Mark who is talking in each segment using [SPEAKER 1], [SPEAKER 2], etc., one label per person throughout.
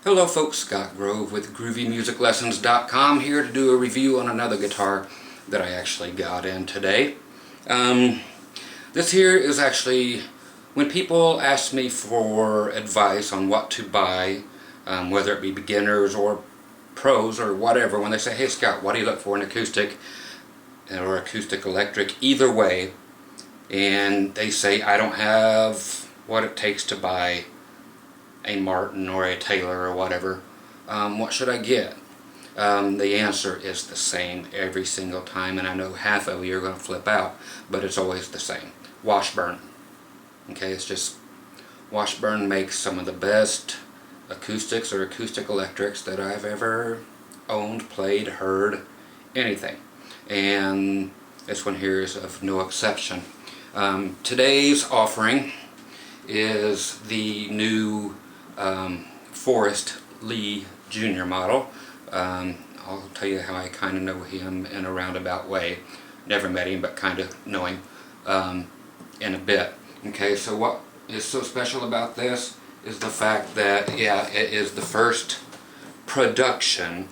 [SPEAKER 1] Hello folks, Scott Grove with GroovyMusicLessons.com here to do a review on another guitar that I actually got in today. This here is actually, when people ask me for advice on what to buy, whether it be beginners or pros or whatever, when they say, hey Scott, what do you look for in acoustic or acoustic electric, either way, and they say I don't have what it takes to buy a Martin or a Taylor or whatever, what should I get? The answer is the same every single time, and I know half of you are going to flip out, but it's always the same. Washburn. Okay, it's just Washburn makes some of the best acoustics or acoustic electrics that I've ever owned, played, heard, anything. And this one here is of no exception. Today's offering is the new Forrest Lee Jr. model. I'll tell you how I kind of know him in a roundabout way. Never met him, but kind of know him in a bit. Okay, so what is so special about this is the fact that, yeah, it is the first production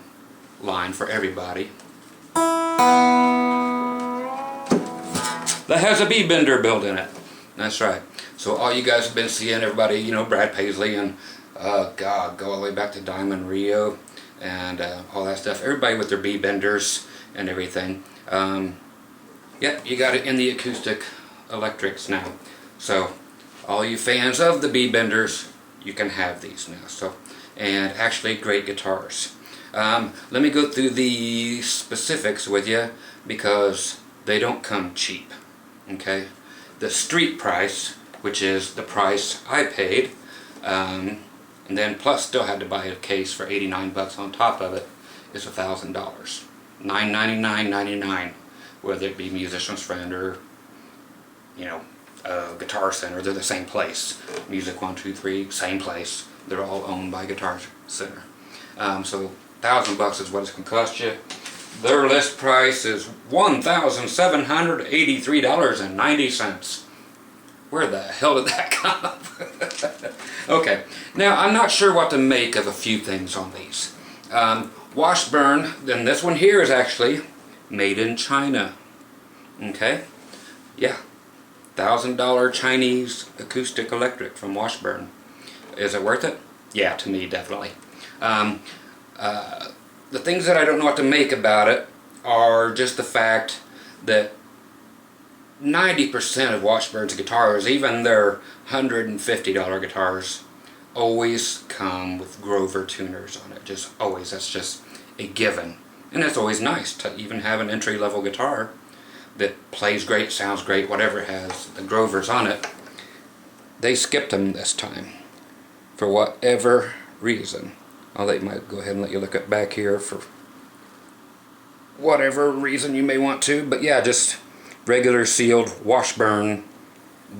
[SPEAKER 1] line for everybody that has a B-bender built in it. That's right. So all you guys have been seeing, everybody, you know, Brad Paisley and God, go all the way back to Diamond Rio and all that stuff. Everybody with their B-benders and everything. Yep, you got it in the acoustic electrics now. So all you fans of the B-benders, you can have these now. So, and actually great guitars. Let me go through the specifics with you because they don't come cheap. Okay, the street price, which is the price I paid, and then plus still had to buy a case for 89 bucks on top of it, is $1,000. $999.99, whether it be Musician's Friend or, you know, Guitar Center. They're the same place. Music 123, same place. They're all owned by Guitar Center. So $1,000 is what it's going to cost you. Their list price is $1,783.90. Where the hell did that come up? Okay, now I'm not sure what to make of a few things on these. Washburn, then this one here is actually made in China. Okay, yeah, $1,000 Chinese acoustic electric from Washburn. Is it worth it? Yeah, to me, definitely. The things that I don't know what to make about it are just the fact that 90% of Washburn's guitars, even their $150 guitars, always come with Grover tuners on it. Just always. That's just a given. And it's always nice to even have an entry-level guitar that plays great, sounds great, whatever has the Grovers on it. They skipped them this time for whatever reason. I'll let you go ahead and let you look at back here for whatever reason you may want to, but yeah, just regular sealed Washburn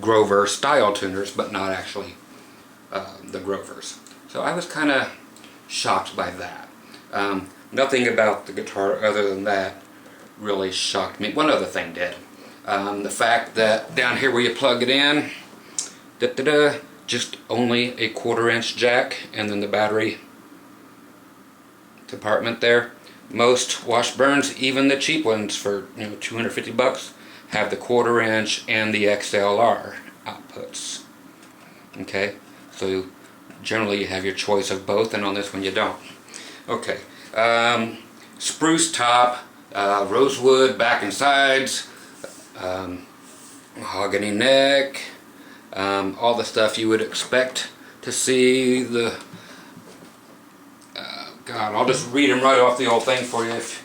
[SPEAKER 1] Grover style tuners, but not actually the Grovers. So I was kind of shocked by that. Nothing about the guitar other than that really shocked me. One other thing did. The fact that down here where you plug it in, just only a 1/4-inch jack, and then the battery department there. Most Washburns, even the cheap ones for, you know, 250 bucks, have the 1/4-inch and the XLR outputs. Okay, so generally you have your choice of both, and on this one you don't. Okay, spruce top, rosewood back and sides, mahogany neck, all the stuff you would expect to see. God, I'll just read them right off the old thing for you if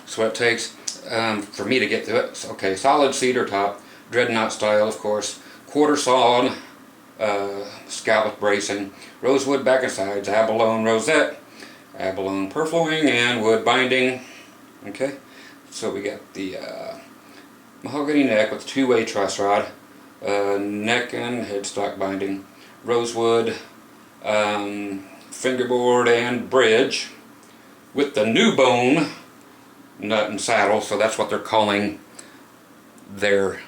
[SPEAKER 1] that's what it takes for me to get to it. So, okay, solid cedar top, dreadnought style, of course, 1/4 sawn, scallop bracing, rosewood back and sides, abalone rosette, abalone purfling, and wood binding. Okay, so we got the mahogany neck with 2-way truss rod, neck and headstock binding, rosewood, fingerboard and bridge with the new bone nut and saddle. So that's what they're calling their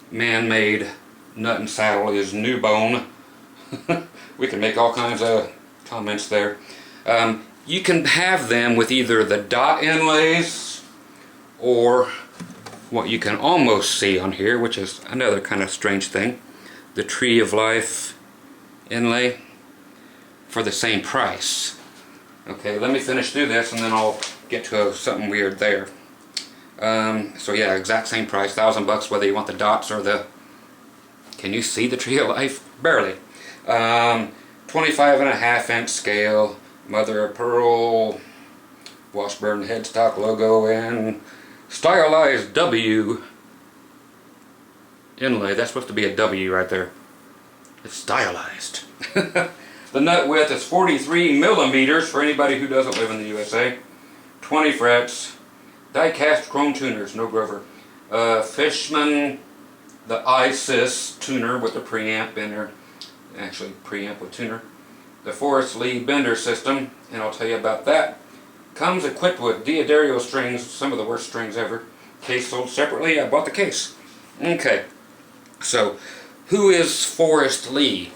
[SPEAKER 1] man-made nut and saddle, is new bone. We can make all kinds of comments there. You can have them with either the dot inlays or what you can almost see on here, which is another kind of strange thing, the Tree of Life inlay for the same price. Okay, let me finish through this and then I'll get to something weird there. So yeah, exact same price, $1,000 whether you want the dots or the, can you see the Tree of Life? Barely. 25.5-inch scale, mother of pearl, Washburn headstock logo, and stylized W inlay. That's supposed to be a W right there. It's stylized. The nut width is 43 millimeters for anybody who doesn't live in the USA. 20 frets. Die-cast chrome tuners, no Grover. Fishman, the ISIS tuner with the preamp bender. Actually, preamp with tuner. The Forrest Lee bender system, and I'll tell you about that. Comes equipped with Diodario strings, some of the worst strings ever. Case sold separately. I bought the case. Okay, so who is Forrest Lee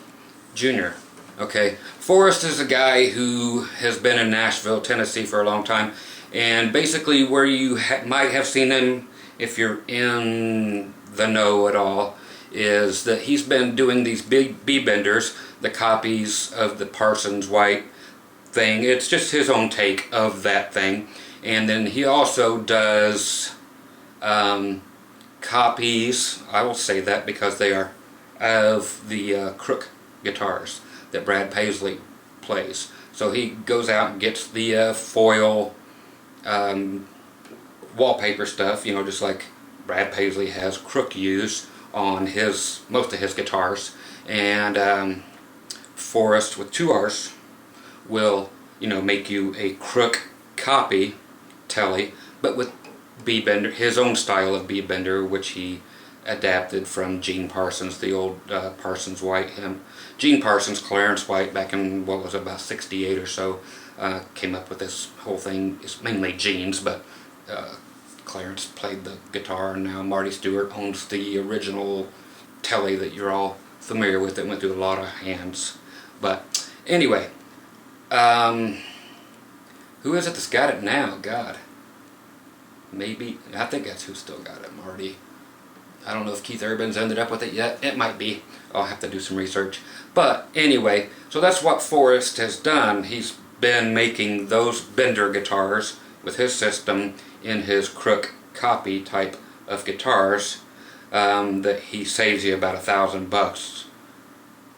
[SPEAKER 1] Jr.? Okay, Forrest is a guy who has been in Nashville, Tennessee for a long time, and basically where you might have seen him, if you're in the know at all, is that he's been doing these big B-benders, the copies of the Parsons White thing. It's just his own take of that thing. And then he also does copies, I will say that because they are, of the Crook guitars that Brad Paisley plays. So he goes out and gets the foil wallpaper stuff, you know, just like Brad Paisley has Crook use on most of his guitars, and Forrest with 2 R's will, you know, make you a Crook copy telly, but with B-bender, his own style of B-bender, which he adapted from Gene Parsons, the old Parsons White hymn. Gene Parsons, Clarence White, back in what was it, about '68 or so, came up with this whole thing. It's mainly Gene's, but Clarence played the guitar, and now Marty Stewart owns the original telly that you're all familiar with. It went through a lot of hands. But anyway, who is it that's got it now? God. Maybe, I think that's who still got it, Marty. I don't know if Keith Urban's ended up with it yet. It might be. I'll have to do some research. But anyway, so that's what Forrest has done. He's been making those bender guitars with his system in his Crook copy type of guitars, that he saves you about $1,000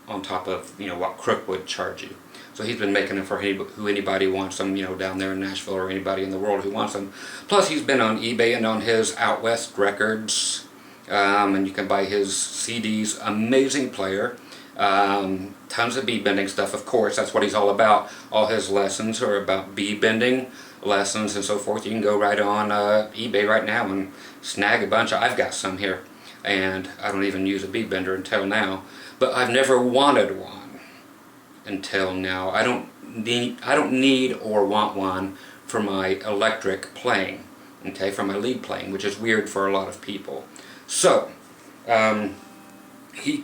[SPEAKER 1] on top of, you know, what Crook would charge you. So he's been making them for who anybody wants them, you know, down there in Nashville, or anybody in the world who wants them. Plus he's been on eBay and on his Out West records, and you can buy his CDs. Amazing player. Tons of B-bending stuff, of course. That's what he's all about. All his lessons are about B-bending lessons and so forth. You can go right on eBay right now and snag a bunch. I've got some here, and I don't even use a B-bender until now. But I've never wanted one until now. I don't need or want one for my electric playing, okay, for my lead playing, which is weird for a lot of people. So he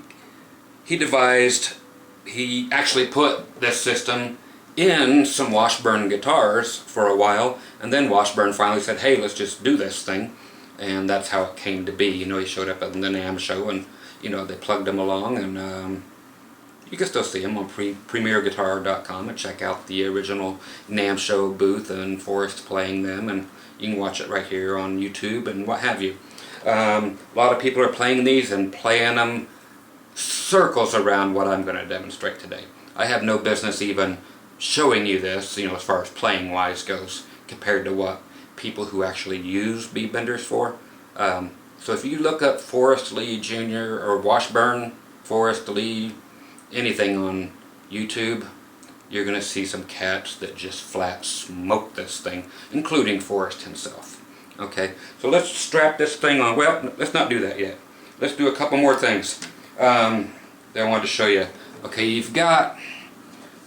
[SPEAKER 1] actually put this system in some Washburn guitars for a while, and then Washburn finally said, hey, let's just do this thing, and that's how it came to be. You know, he showed up at the NAMM show, and, you know, they plugged him along, and you can still see him on premierguitar.com and check out the original NAMM show booth and Forrest playing them, and you can watch it right here on YouTube and what have you. A lot of people are playing these and playing them circles around what I'm going to demonstrate today. I have no business even showing you this, you know, as far as playing wise goes, compared to what people who actually use B-benders for. So if you look up Forrest Lee Jr. or Washburn Forrest Lee, anything on YouTube, you're going to see some cats that just flat smoke this thing, including Forrest himself. Okay, so let's strap this thing on. Well, let's not do that yet. Let's do a couple more things that I wanted to show you. Okay, you've got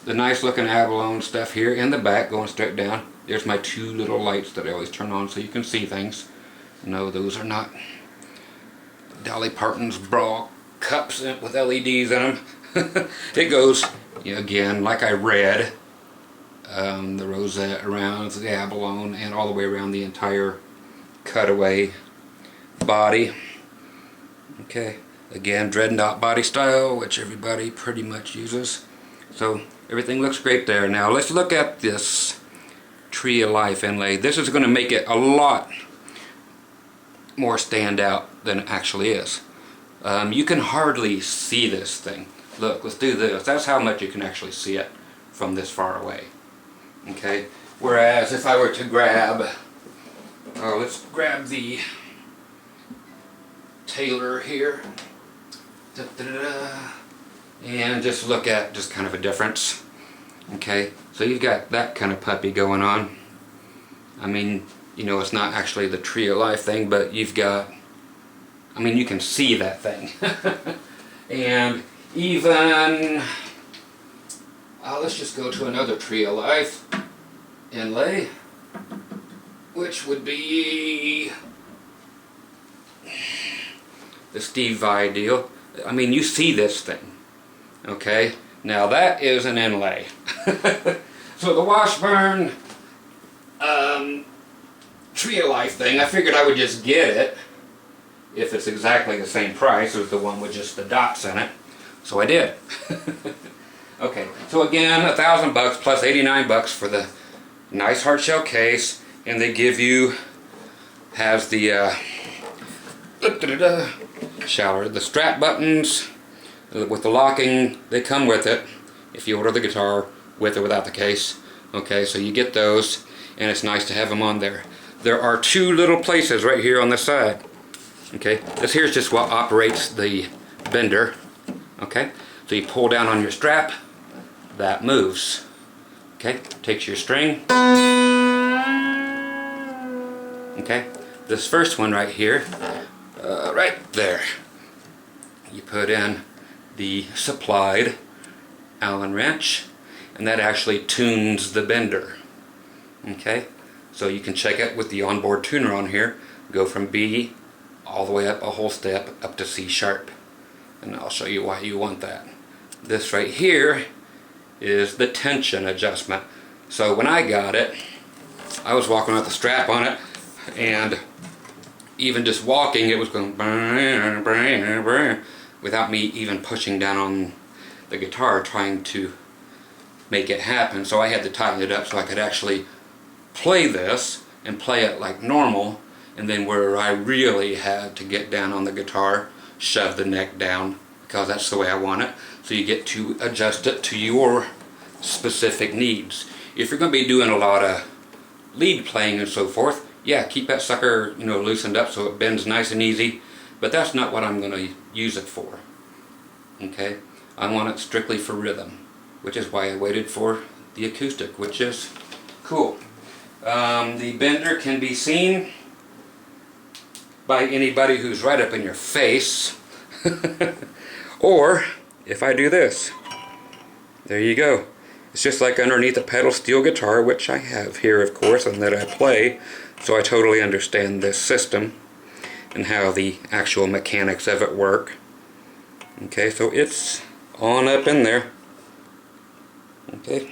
[SPEAKER 1] the nice looking abalone stuff here in the back going straight down. There's my 2 little lights that I always turn on so you can see things. No, those are not Dolly Parton's bra cups with LEDs in them. It goes, again, like I read, the rosette around the abalone, and all the way around the entire cutaway body. Okay, again, dreadnought body style, which everybody pretty much uses. So everything looks great there. Now let's look at this Tree of Life inlay. This is going to make it a lot more stand out than it actually is. You can hardly see this thing. Look, let's do this. That's how much you can actually see it from this far away. Okay, whereas if I were to grab, let's grab the Taylor here, and just look at just kind of a difference. Okay, so you've got that kind of puppy going on. I mean, you know, it's not actually the Tree of Life thing, but you've got, I mean, you can see that thing. And even, let's just go to another Tree of Life inlay, which would be the Steve Vai deal. I mean, you see this thing. Okay, now that is an inlay. So the Washburn Tree of Life thing, I figured I would just get it if it's exactly the same price as the one with just the dots in it. So I did. Okay, so again, $1,000 plus $89 for the nice hard shell case, and they give you, has the shower, the strap buttons with the locking, they come with it if you order the guitar with or without the case. Okay, so you get those, and it's nice to have them on there. There are two little places right here on the side. Okay, this here is just what operates the bender. Okay, so you pull down on your strap, that moves. Okay, takes your string. Okay, this first one right here, right there, you put in the supplied Allen wrench, and that actually tunes the bender. Okay, so you can check it with the onboard tuner on here, go from B all the way up a whole step up to C sharp, and I'll show you why you want that. This right here is the tension adjustment. So when I got it, I was walking with the strap on it, and even just walking it was going without me even pushing down on the guitar trying to make it happen. So I had to tighten it up so I could actually play this and play it like normal, and then where I really had to get down on the guitar, shove the neck down, because that's the way I want it. So you get to adjust it to your specific needs. If you're going to be doing a lot of lead playing and so forth, yeah, keep that sucker, you know, loosened up so it bends nice and easy, but that's not what I'm going to use it for. Okay, I want it strictly for rhythm, which is why I waited for the acoustic, which is cool. The bender can be seen by anybody who's right up in your face. Or if I do this, there you go. It's just like underneath a pedal steel guitar, which I have here of course and that I play, so I totally understand this system and how the actual mechanics of it work. Okay, so it's on up in there. Okay,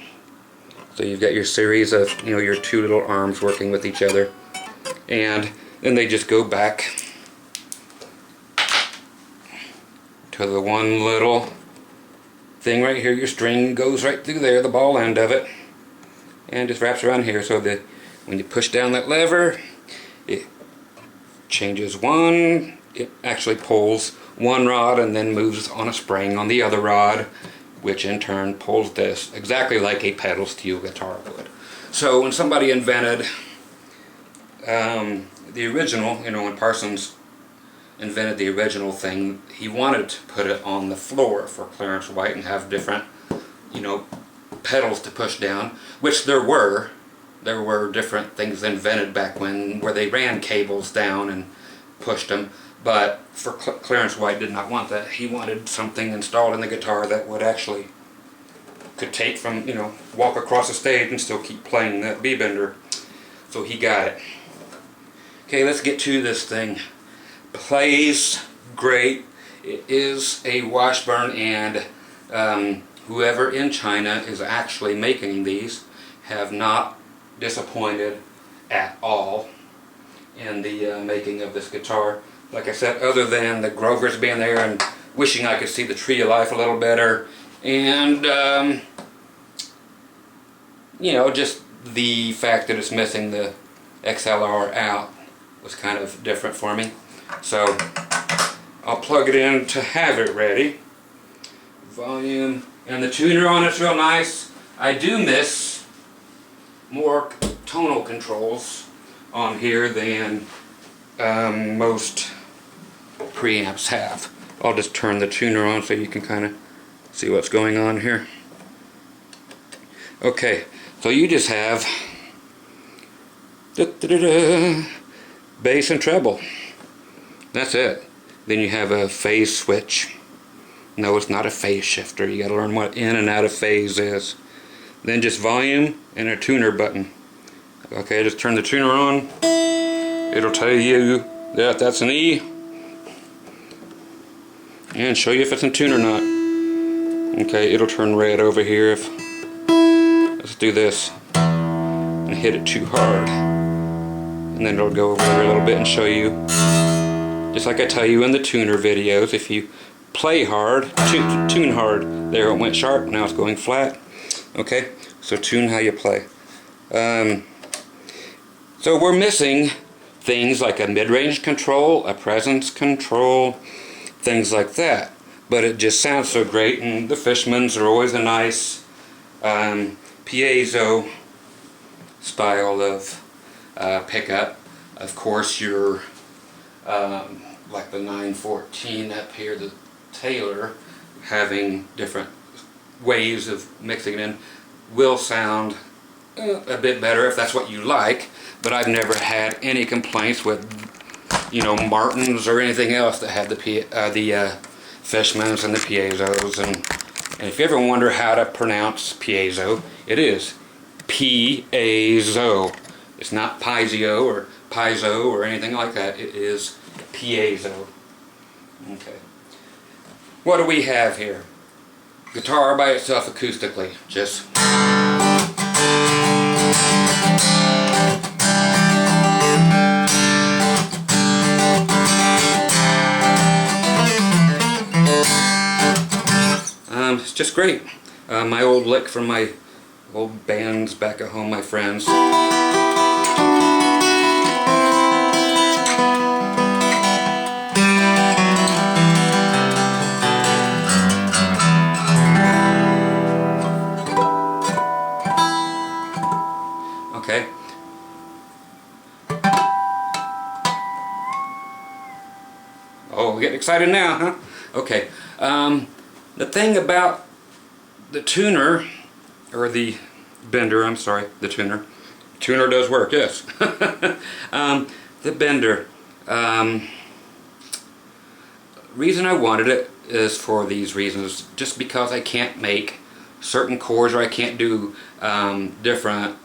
[SPEAKER 1] so you've got your series of, you know, your two little arms working with each other, and then they just go back to the one little thing right here. Your string goes right through there, the ball end of it, and just wraps around here, so that when you push down that lever, it changes one, it actually pulls one rod and then moves on a spring on the other rod, which in turn pulls this, exactly like a pedal steel guitar would. So when somebody invented the original, you know, when Parsons invented the original thing, he wanted to put it on the floor for Clarence White and have different, you know, pedals to push down, which there were different things invented back when, where they ran cables down and pushed them, but for Clarence White did not want that. He wanted something installed in the guitar that would actually could take from, you know, walk across the stage and still keep playing that B bender. So he got it. Okay, let's get to this thing. Plays great. It is a Washburn, and whoever in China is actually making these have not disappointed at all in the making of this guitar. Like I said, other than the Grovers being there and wishing I could see the Tree of Life a little better, and you know, just the fact that it's missing the XLR out was kind of different for me. So I'll plug it in to have it ready. Volume, and the tuner on it's real nice. I do miss more tonal controls on here than most preamps have. I'll just turn the tuner on so you can kind of see what's going on here. Okay, so you just have bass and treble. That's it. Then you have a phase switch. No, it's not a phase shifter. You got to learn what in and out of phase is. Then just volume and a tuner button. Okay, just turn the tuner on. It'll tell you that that's an E, and show you if it's in tune or not. Okay, it'll turn red over here if, let's do this and hit it too hard, and then it'll go over there a little bit and show you, just like I tell you in the tuner videos, if you play hard, tune hard. There it went sharp, now it's going flat. Okay, so tune how you play. So we're missing things like a mid-range control, a presence control, things like that. But it just sounds so great, and the Fishmans are always a nice piezo style of pickup. Of course, your like the 914 up here, the Taylor, having different ways of mixing it in, will sound a bit better if that's what you like. But I've never had any complaints with, you know, Martins or anything else that had the Fishmans and the piezos. And if you ever wonder how to pronounce piezo, it is piezo. It's not piezo or anything like that. It is piezo. Okay. What do we have here? Guitar by itself acoustically. Just it's just great. My old lick from my old bands back at home, my friends. Okay. Oh, we're getting excited now, huh? Okay. The thing about the tuner, or the bender, I'm sorry, the tuner. Tuner does work, yes. The bender. Reason I wanted it is for these reasons. Just because I can't make certain chords, or I can't do different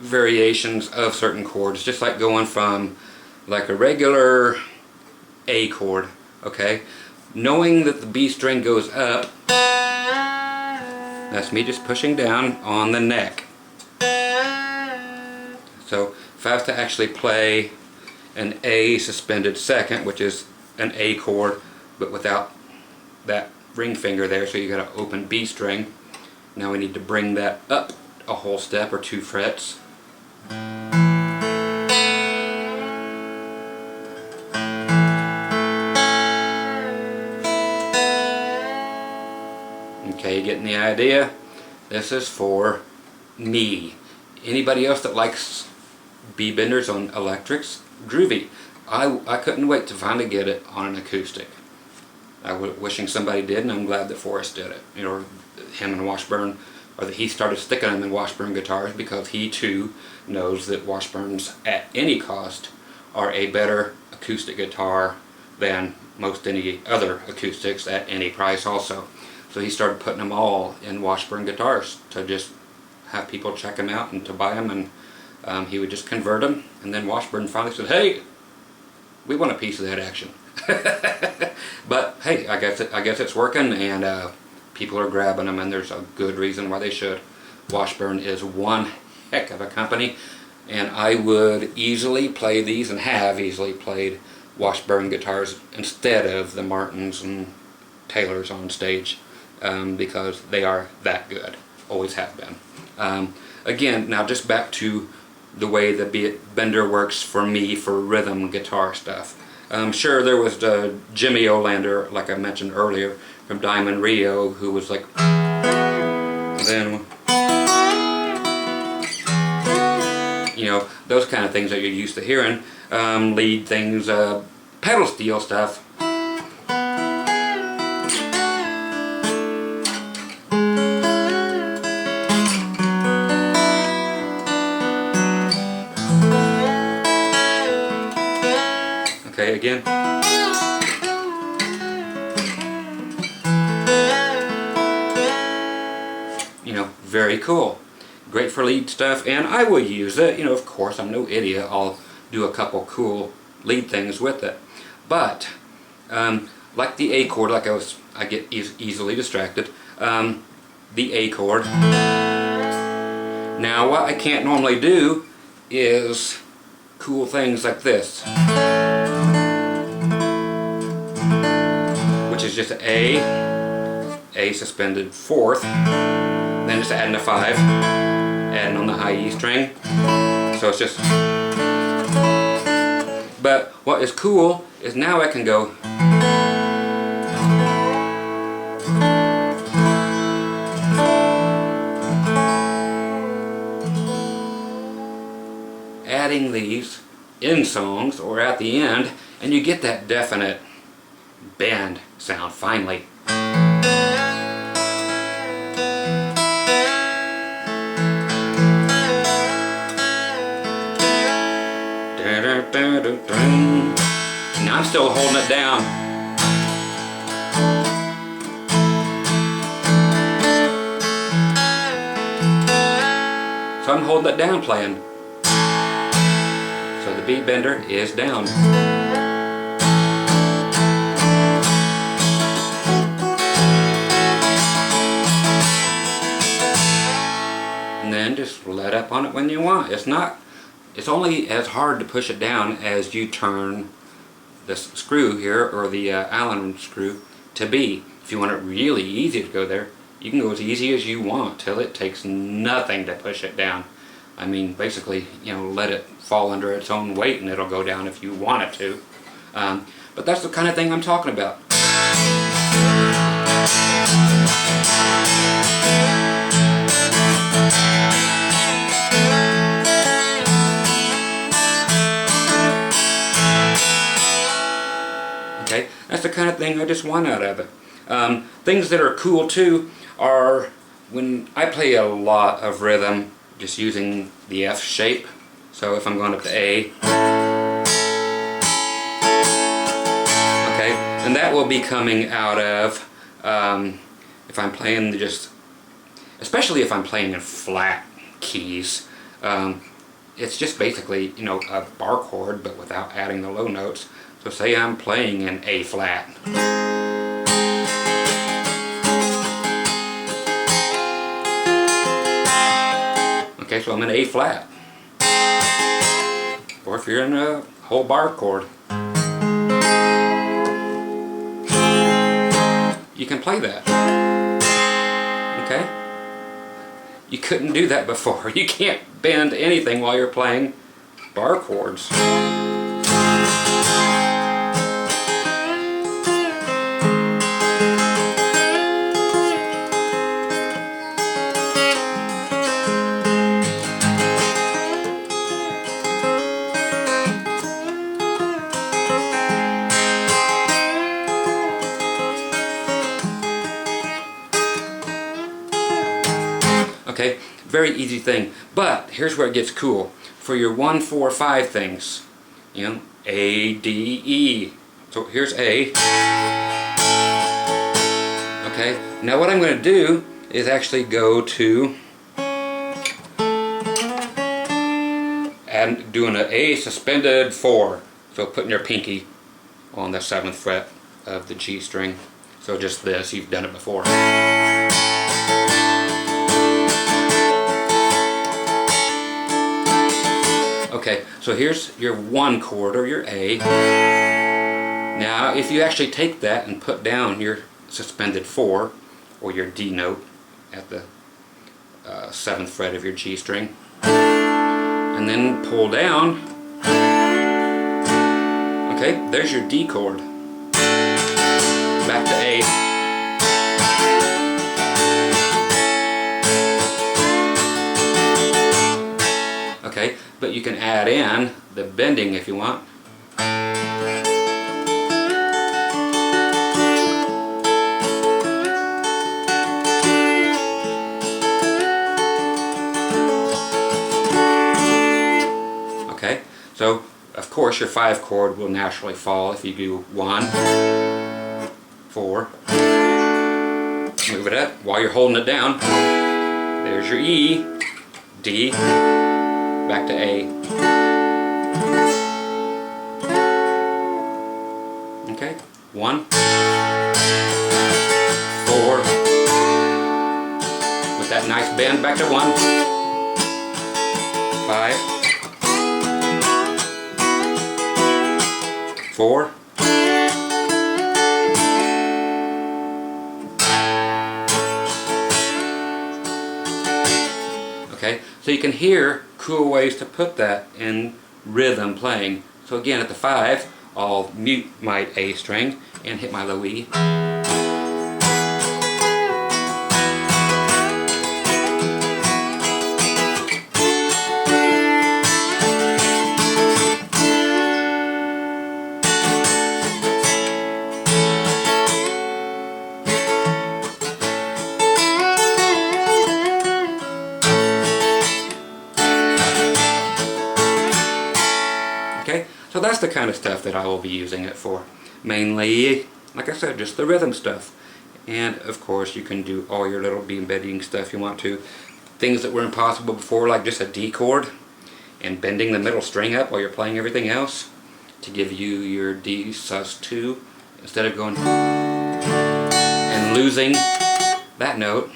[SPEAKER 1] variations of certain chords. Just like going from like a regular A chord, okay? Knowing that the B string goes up, that's me just pushing down on the neck. So if I have to actually play an A suspended second, which is an A chord, but without that ring finger there, so you got an open B string. Now we need to bring that up a whole step or 2 frets. Okay, you getting the idea? This is for me. Anybody else that likes B benders on electrics, Groovy. I couldn't wait to finally get it on an acoustic. I was wishing somebody did, and I'm glad that Forrest did it. You know, him and Washburn, or that he started sticking them in Washburn guitars, because he too knows that Washburns at any cost are a better acoustic guitar than most any other acoustics at any price also. So he started putting them all in Washburn guitars to just have people check them out and to buy them, and he would just convert them, and then Washburn finally said, "Hey, we want a piece of that action." But hey, I guess it's working, and people are grabbing them, and there's a good reason why they should. Washburn is one heck of a company, and I would easily play these, and have easily played Washburn guitars instead of the Martins and Taylors on stage, because they are that good, always have been. Again, now just back to the way the bender works for me for rhythm guitar stuff. Sure, there was Jimmy Olander, like I mentioned earlier, from Diamond Rio, who was like, then, you know, those kind of things that you're used to hearing, lead things, pedal steel stuff. Okay, again. You know, very cool. Great for lead stuff, and I will use it. You know, of course, I'm no idiot. I'll do a couple cool lead things with it. But, like the A chord, I get easily distracted. The A chord. Now, what I can't normally do is cool things like this, which is just A suspended fourth, then just adding a 5, adding on the high E string, so it's just, but what is cool is now I can go adding these in songs or at the end, and you get that definite band sound finally. Now I'm still holding it down. So I'm holding it down playing. So the beat bender is down. And then just let up on it when you want. It's only as hard to push it down as you turn this screw here, or the Allen screw, to B. If you want it really easy to go there, you can go as easy as you want till it takes nothing to push it down. I mean, basically, you know, let it fall under its own weight and it'll go down if you want it to. But that's the kind of thing I'm talking about. Okay, that's the kind of thing I just want out of it. Things that are cool too are when I play a lot of rhythm just using the F shape. So if I'm going up to A, okay, and that will be coming out of, if I'm playing especially if I'm playing in flat keys, it's just basically, you know, a bar chord but without adding the low notes. So say I'm playing in A flat. Okay, so I'm in A flat. Or if you're in a whole bar chord, you can play that. Okay? You couldn't do that before. You can't bend anything while you're playing bar chords. Okay, very easy thing. But here's where it gets cool. For your 1, 4, 5 things, you know, A, D, E. So here's A. Okay, now what I'm going to do is actually go to and doing an A suspended 4. So putting your pinky on the 7th fret of the G string. So just this, you've done it before. Okay, so here's your 1 chord, or your A. Now if you actually take that and put down your suspended 4, or your D note at the 7th fret of your G string, and then pull down, okay, there's your D chord. Back to A. Okay, but you can add in the bending if you want. Okay, so of course your 5 chord will naturally fall if you do 1, 4. Move it up while you're holding it down. There's your E, D, back to A. Okay, 1, 4, with that nice bend, back to 1, 5, 4, okay, so you can hear cool ways to put that in rhythm playing. So again, at the 5, I'll mute my A string and hit my low E. Okay, so that's the kind of stuff that I will be using it for. Mainly, like I said, just the rhythm stuff. And of course you can do all your little beam bending stuff you want to. Things that were impossible before, like just a D chord and bending the middle string up while you're playing everything else to give you your D sus2, instead of going and losing that note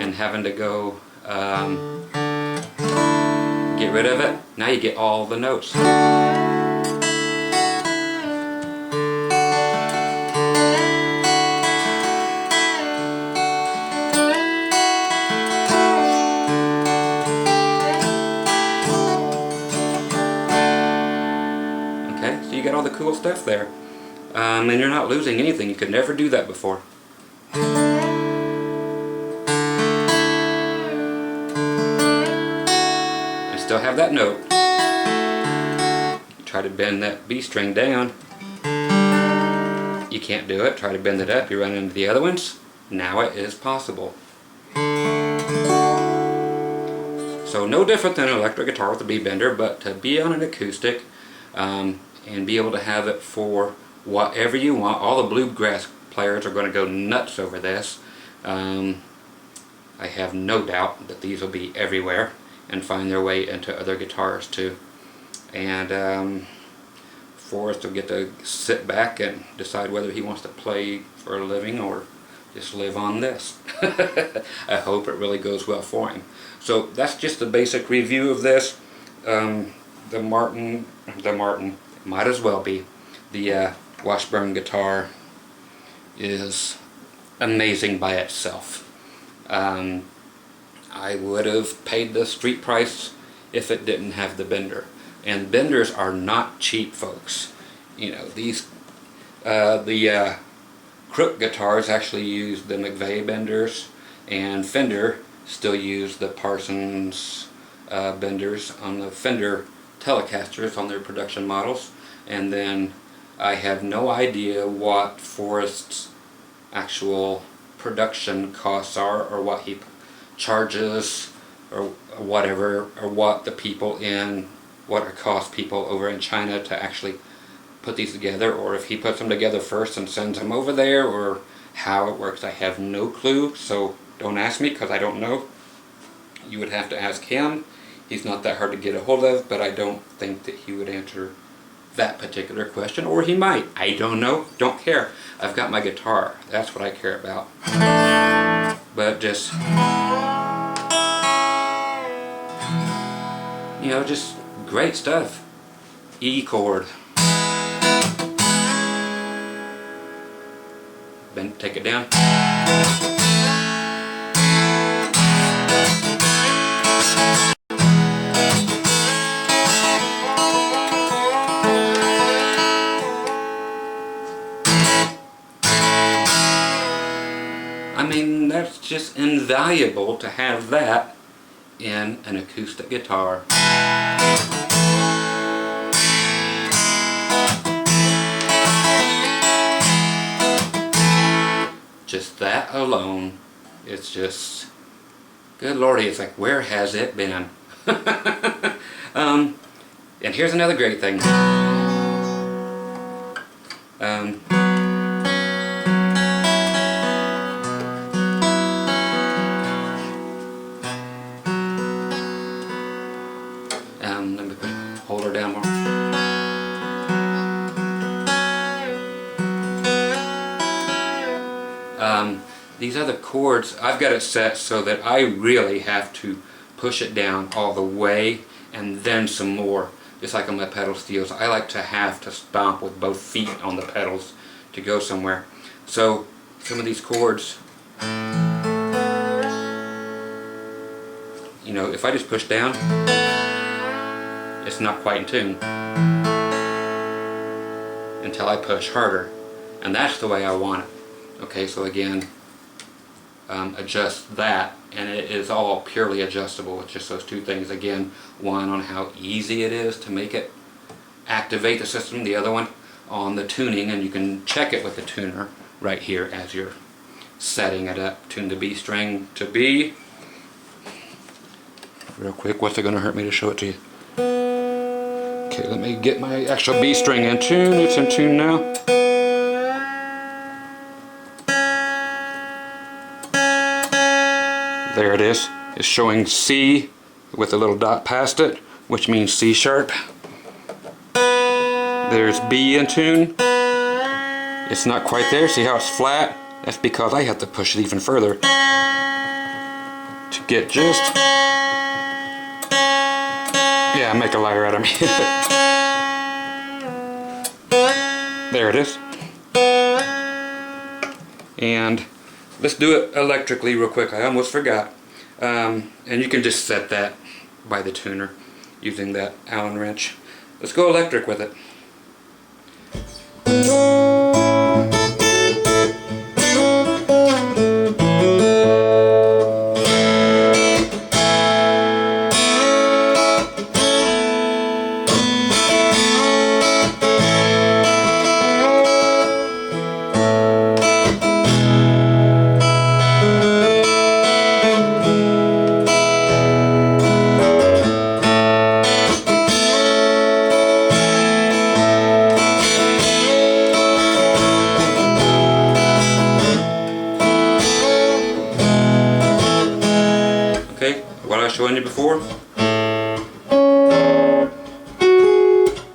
[SPEAKER 1] and having to go get rid of it. Now you get all the notes. Okay, so you got all the cool stuff there. And you're not losing anything. You could never do that before. Still have that note. You try to bend that B string down. You can't do it. Try to bend it up. You run into the other ones. Now it is possible. So no different than an electric guitar with a B bender, but to be on an acoustic and be able to have it for whatever you want. All the bluegrass players are going to go nuts over this. I have no doubt that these will be everywhere and find their way into other guitars too. And Forrest will get to sit back and decide whether he wants to play for a living or just live on this. I hope it really goes well for him. So that's just a basic review of this. The Martin, might as well be. The Washburn guitar is amazing by itself. I would have paid the street price if it didn't have the bender. And benders are not cheap, folks. You know, these the Crook guitars actually use the McVeigh benders, and Fender still use the Parsons benders on the Fender Telecasters on their production models. And then I have no idea what Forrest's actual production costs are, or what he charges, or whatever, or what the people in, what it costs people over in China to actually put these together, or if he puts them together first and sends them over there, or how it works. I have no clue, so don't ask me because I don't know. You would have to ask him. He's not that hard to get a hold of, but I don't think that he would answer that particular question, or he might. I don't know, don't care. I've got my guitar, that's what I care about. But just You know, just great stuff. E chord. Then take it down. I mean, that's just invaluable to have that in an acoustic guitar. Just that alone, it's just, good lordy, it's like, where has it been? And here's another great thing. Let me hold her down more. These other chords, I've got it set so that I really have to push it down all the way and then some more, just like on my pedal steels. I like to have to stomp with both feet on the pedals to go somewhere. So some of these chords, you know, if I just push down, it's not quite in tune until I push harder, and that's the way I want it. Okay, so again, adjust that, and it is all purely adjustable with just those two things. Again, one on how easy it is to make it activate the system, the other one on the tuning, and you can check it with the tuner right here as you're setting it up. Tune the B string to B. Real quick, what's it going to hurt me to show it to you? Okay, let me get my actual B string in tune. It's in tune now. There it is. It's showing C with a little dot past it, which means C sharp. There's B in tune. It's not quite there. See how it's flat? That's because I have to push it even further to get just... Yeah, make a liar out of me. There it is. And let's do it electrically real quick. I almost forgot. And you can just set that by the tuner using that Allen wrench. Let's go electric with it. What I was showing you before.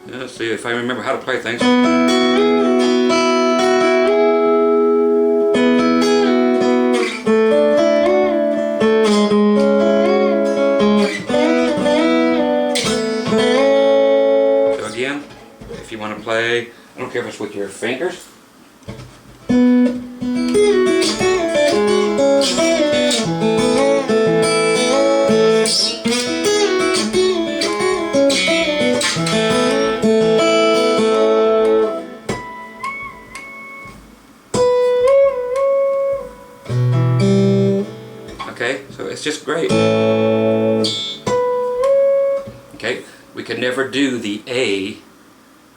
[SPEAKER 1] Let's see if I remember how to play things. So again, if you want to play, I don't care if it's with your fingers. Okay, so it's just great. Okay, we could never do the A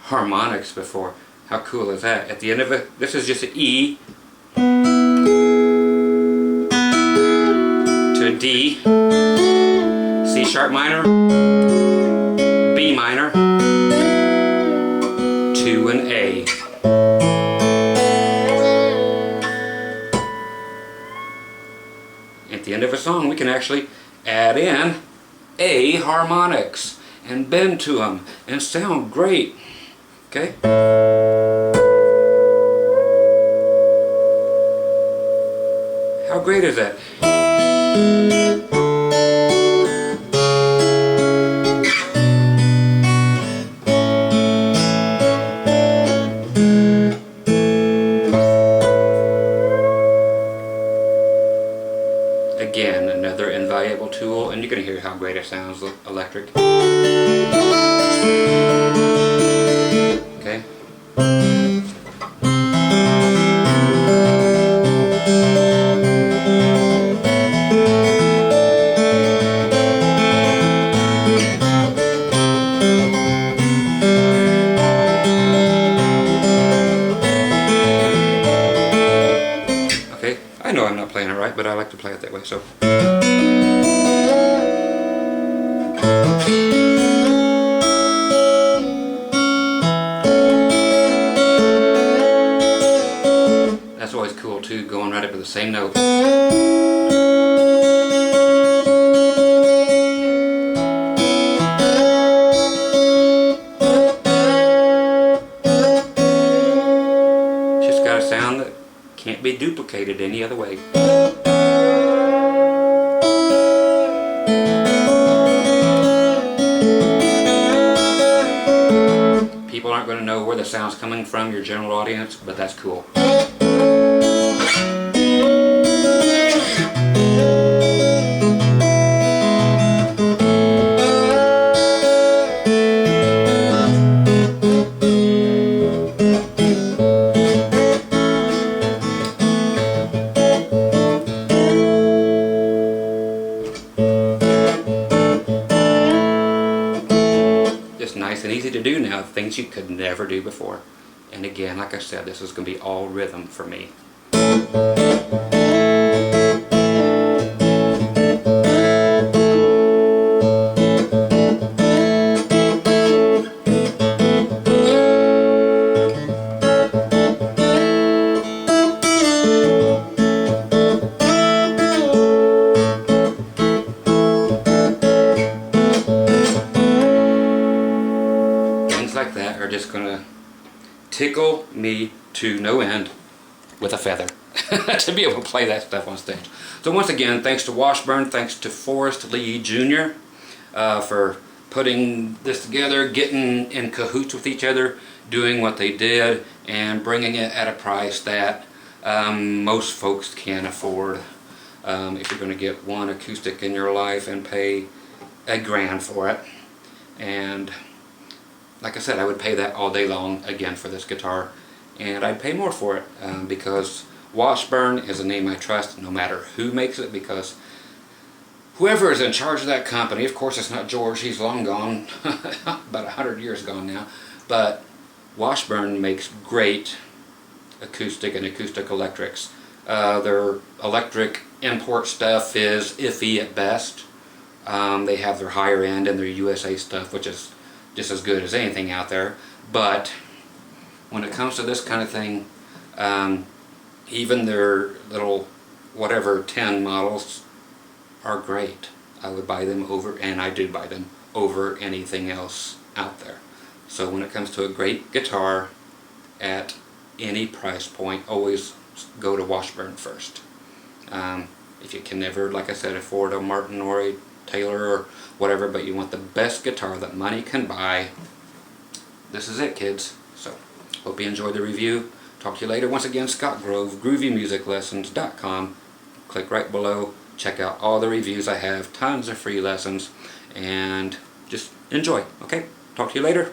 [SPEAKER 1] harmonics before. How cool is that? At the end of it, this is just an E to a D, C sharp minor, B minor, to an A. At the end of a song, we can actually add in A harmonics and bend to them and sound great. Okay? How great is that? invaluable tool, and you're going to hear how great it sounds electric. Okay. Okay, I know I'm not playing it right, but I like to play it that way, so. That's always cool too, going right up to the same note. It's just got a sound that can't be duplicated any other way. People aren't going to know where the sound's coming from, your general audience, but that's cool. Just nice and easy to do now, things you could never do before. And again, like I said, this is going to be all rhythm for me. Like that are just gonna tickle me to no end with a feather to be able to play that stuff on stage. So once again, thanks to Washburn, thanks to Forrest Lee Jr. For putting this together, getting in cahoots with each other, doing what they did, and bringing it at a price that most folks can't afford. If you're going to get one acoustic in your life and pay $1,000 for it, and like I said, I would pay that all day long again for this guitar, and I'd pay more for it because Washburn is a name I trust no matter who makes it, because whoever is in charge of that company, of course it's not George, he's long gone, about 100 years gone now, but Washburn makes great acoustic and acoustic electrics. Their electric import stuff is iffy at best. They have their higher end and their USA stuff, which is just as good as anything out there, but when it comes to this kind of thing, even their little whatever 10 models are great. I would buy them over, and I do buy them over anything else out there. So when it comes to a great guitar at any price point, always go to Washburn first. If you can never, like I said, afford a Martin or a Taylor or whatever, but you want the best guitar that money can buy, this is it, kids. So hope you enjoyed the review. Talk to you later. Once again, Scott Grove, GroovyMusicLessons.com. Click right below, check out all the reviews I have, tons of free lessons, and just enjoy. Okay, talk to you later.